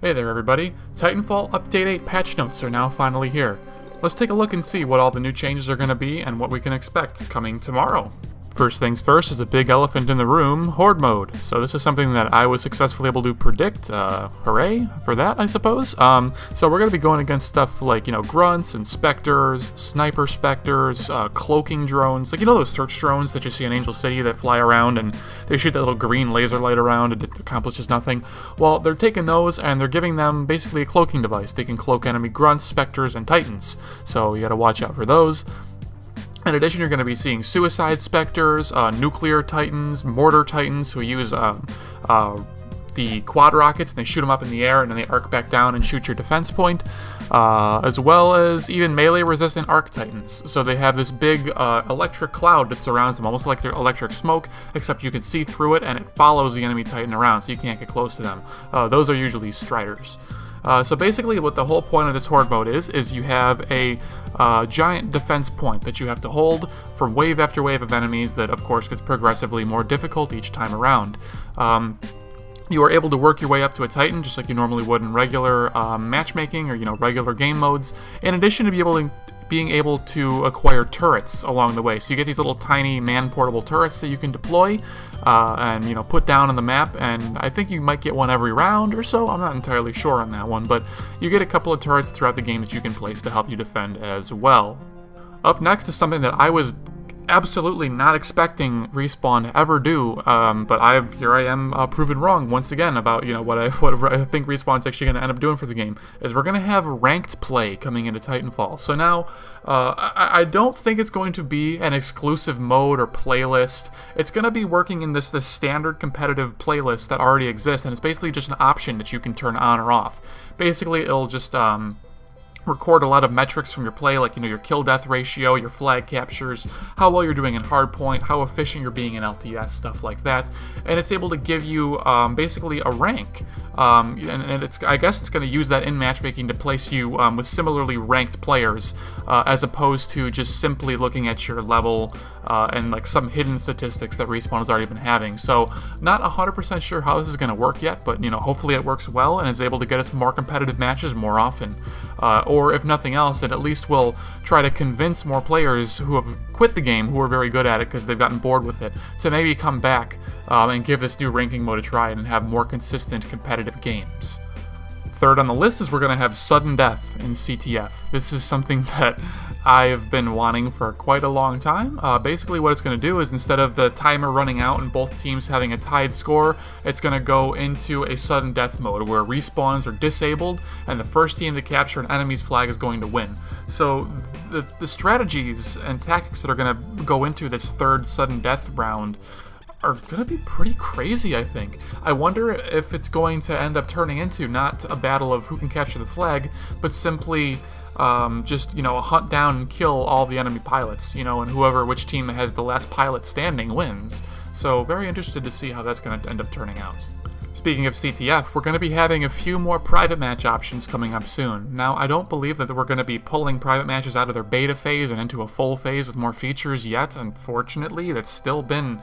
Hey there everybody, Titanfall Update 8 patch notes are now finally here. Let's take a look and see what all the new changes are going to be and what we can expect coming tomorrow. First things first is a big elephant in the room, Horde mode. So this is something that I was successfully able to predict, hooray for that I suppose. So we're going to be going against stuff like, grunts and specters, sniper specters, cloaking drones, like those search drones that you see in Angel City that fly around and they shoot that little green laser light around and it accomplishes nothing. Well, they're taking those and they're giving them basically a cloaking device. They can cloak enemy grunts, specters, and titans. So you gotta watch out for those. In addition, you're going to be seeing suicide specters, nuclear titans, mortar titans who use the quad rockets and they shoot them up in the air and then they arc back down and shoot your defense point, as well as even melee resistant arc titans. So they have this big electric cloud that surrounds them, almost like their electric smoke, except you can see through it and it follows the enemy titan around so you can't get close to them. Those are usually striders. So basically what the whole point of this Horde mode is you have a giant defense point that you have to hold from wave after wave of enemies that of course gets progressively more difficult each time around. You are able to work your way up to a Titan just like you normally would in regular matchmaking or regular game modes, in addition to being able to acquire turrets along the way. So you get these little tiny man-portable turrets that you can deploy and put down on the map, and I think you might get one every round or so. I'm not entirely sure on that one, but you get a couple of turrets throughout the game that you can place to help you defend as well. Up next is something that I was absolutely not expecting Respawn to ever do, but here I am proven wrong once again about what I think Respawn's actually going to end up doing for the game. Is we're going to have ranked play coming into Titanfall. So now I don't think it's going to be an exclusive mode or playlist. It's going to be working in this standard competitive playlist that already exists, and it's basically just an option that you can turn on or off. Basically, it'll just record a lot of metrics from your play, like your kill-death ratio, your flag captures, how well you're doing in hardpoint, how efficient you're being in LTS, stuff like that, and it's able to give you basically a rank, and I guess it's going to use that in matchmaking to place you with similarly ranked players, as opposed to just simply looking at your level and like some hidden statistics that Respawn has already been having. So not 100% sure how this is going to work yet, but hopefully it works well and is able to get us more competitive matches more often. Or if nothing else, it at least will try to convince more players who have quit the game, who are very good at it because they've gotten bored with it, to maybe come back and give this new ranking mode a try and have more consistent competitive games. Third on the list is we're going to have sudden death in CTF. This is something that I've been wanting for quite a long time. Basically what it's going to do is instead of the timer running out and both teams having a tied score, it's going to go into a sudden death mode where respawns are disabled and the first team to capture an enemy's flag is going to win. So the strategies and tactics that are going to go into this third sudden death round are going to be pretty crazy, I think. I wonder if it's going to end up turning into not a battle of who can capture the flag, but simply just, hunt down and kill all the enemy pilots, and which team has the last pilot standing wins. So very interested to see how that's going to end up turning out. Speaking of CTF, we're going to be having a few more private match options coming up soon. Now, I don't believe that we're going to be pulling private matches out of their beta phase and into a full phase with more features yet, unfortunately. That's still been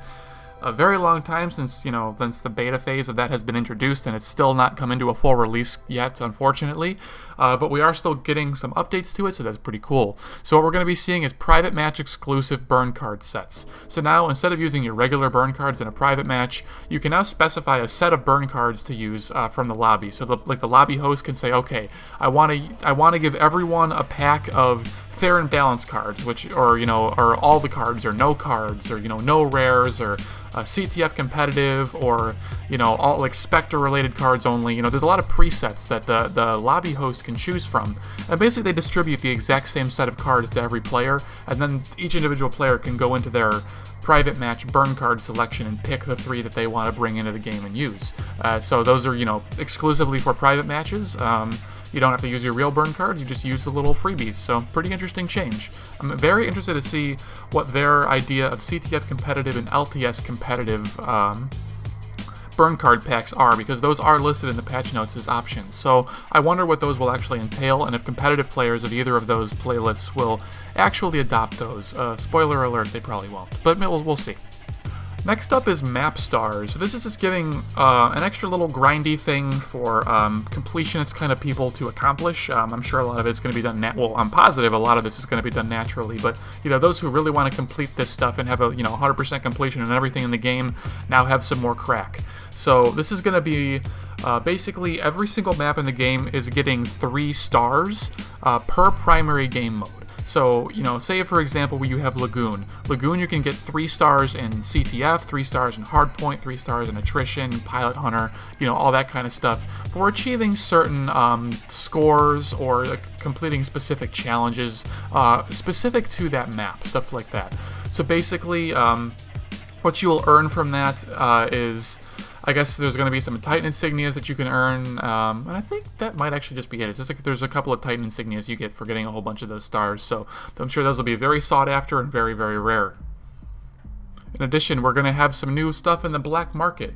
a very long time since the beta phase of that has been introduced, and it's still not come into a full release yet, unfortunately. But we are still getting some updates to it, so that's pretty cool. So what we're going to be seeing is private match exclusive burn card sets. So now, instead of using your regular burn cards in a private match, you can now specify a set of burn cards to use from the lobby. So the lobby host can say, okay, I want to give everyone a pack of fair and balanced cards, or all the cards, or no cards, or no rares, or CTF competitive, or all like Spectre related cards only. There's a lot of presets that the lobby host can choose from, and basically they distribute the exact same set of cards to every player, and then each individual player can go into their private match burn card selection and pick the 3 that they want to bring into the game and use. So those are exclusively for private matches. You don't have to use your real burn cards, you just use the little freebies, so pretty interesting change. I'm very interested to see what their idea of CTF competitive and LTS competitive burn card packs are, because those are listed in the patch notes as options. So I wonder what those will actually entail, and if competitive players of either of those playlists will actually adopt those. Spoiler alert, they probably won't, but we'll see. Next up is map stars. This is just giving an extra little grindy thing for completionist kind of people to accomplish. I'm sure a lot of it's going to be done well, I'm positive a lot of this is going to be done naturally, but those who really want to complete this stuff and have a 100% completion and everything in the game now have some more crack. So this is going to be basically every single map in the game is getting 3 stars per primary game mode. So, say for example you have Lagoon. Lagoon, you can get 3 stars in CTF, 3 stars in Hardpoint, 3 stars in Attrition, Pilot Hunter, all that kind of stuff for achieving certain scores or completing specific challenges specific to that map, stuff like that. So basically, what you will earn from that is, I guess there's going to be some Titan insignias that you can earn, and I think that might actually just be it. It's just like there's a couple of Titan insignias you get for getting a whole bunch of those stars, so I'm sure those will be very sought after and very, very rare. In addition, we're going to have some new stuff in the black market.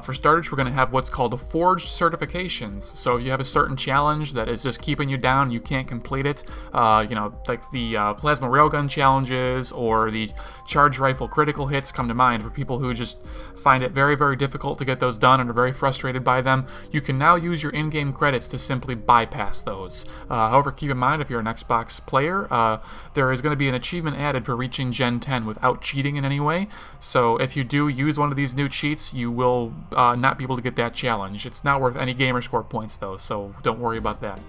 For starters, we're going to have what's called forged certifications. So if you have a certain challenge that is just keeping you down, you can't complete it, like the plasma railgun challenges or the charge rifle critical hits come to mind for people who just find it very, very difficult to get those done and are very frustrated by them. You can now use your in-game credits to simply bypass those. However, keep in mind, if you're an Xbox player, there is going to be an achievement added for reaching Gen 10 without cheating in any way. So if you do use one of these new cheats, you will not be able to get that challenge. It's not worth any gamer score points though, so don't worry about that.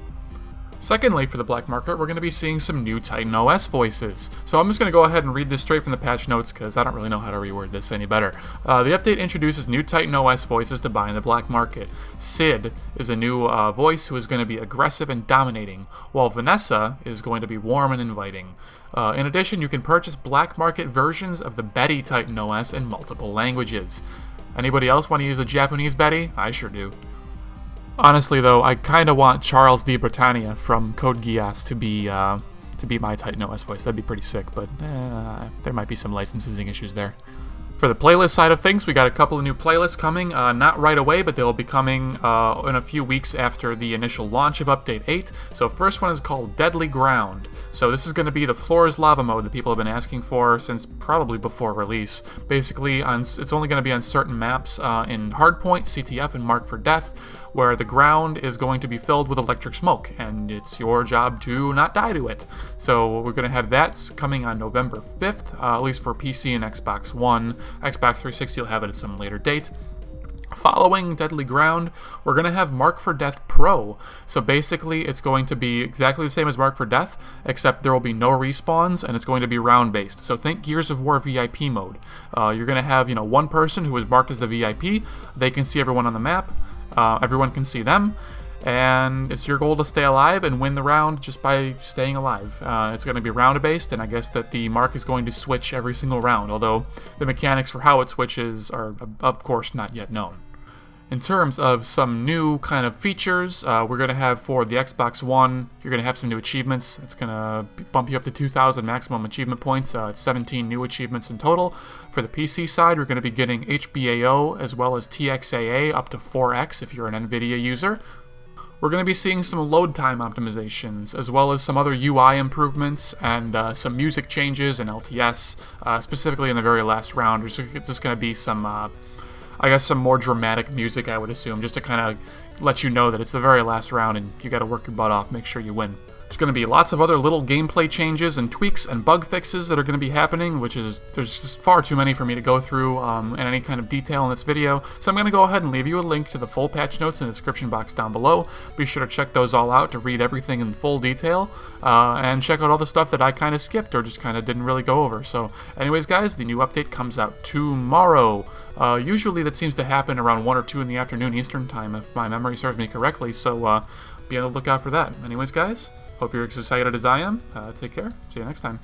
Secondly, for the black market, we're going to be seeing some new Titan OS voices. So I'm just going to go ahead and read this straight from the patch notes because I don't really know how to reword this any better. The update introduces new Titan OS voices to buy in the black market. Sid is a new voice who is going to be aggressive and dominating, while Vanessa is going to be warm and inviting. In addition, you can purchase black market versions of the Betty Titan OS in multiple languages. Anybody else want to use the Japanese Betty? I sure do. Honestly, though, I kind of want Charles D. Britannia from Code Geass to be my Titan OS voice. That'd be pretty sick, but there might be some licensing issues there. For the playlist side of things, we got a couple of new playlists coming, not right away, but they'll be coming in a few weeks after the initial launch of Update 8. So first one is called Deadly Ground. So this is going to be the Floor is Lava mode that people have been asking for since probably before release. Basically, it's only going to be on certain maps in Hardpoint, CTF, and Marked for Death, where the ground is going to be filled with electric smoke, and it's your job to not die to it. So we're going to have that coming on November 5th, at least for PC and Xbox One. Xbox 360 will have it at some later date. Following Deadly Ground, we're going to have Marked for Death Pro. So basically, it's going to be exactly the same as Marked for Death, except there will be no respawns, and it's going to be round-based. So think Gears of War VIP mode. You're going to have, one person who is marked as the VIP. They can see everyone on the map. Everyone can see them, and it's your goal to stay alive and win the round just by staying alive. It's going to be round-based, and I guess that the mark is going to switch every single round, although the mechanics for how it switches are, of course, not yet known. In terms of some new kind of features, we're going to have for the Xbox One, you're going to have some new achievements. It's going to bump you up to 2,000 maximum achievement points. It's 17 new achievements in total. For the PC side, we're going to be getting HBAO as well as TXAA up to 4x if you're an NVIDIA user. We're going to be seeing some load time optimizations, as well as some other UI improvements and some music changes in LTS, specifically in the very last round. There's just going to be some, I guess, some more dramatic music, I would assume, just to kind of let you know that it's the very last round and you got to work your butt off, make sure you win. There's going to be lots of other little gameplay changes and tweaks and bug fixes that are going to be happening, there's just far too many for me to go through in any kind of detail in this video. So I'm going to go ahead and leave you a link to the full patch notes in the description box down below. Be sure to check those all out to read everything in full detail, and check out all the stuff that I kind of skipped or just kind of didn't really go over. So anyways, guys, the new update comes out tomorrow. Usually that seems to happen around 1 or 2 in the afternoon Eastern time, if my memory serves me correctly, so be on the lookout for that. Anyways, guys, hope you're as excited as I am. Take care. See you next time.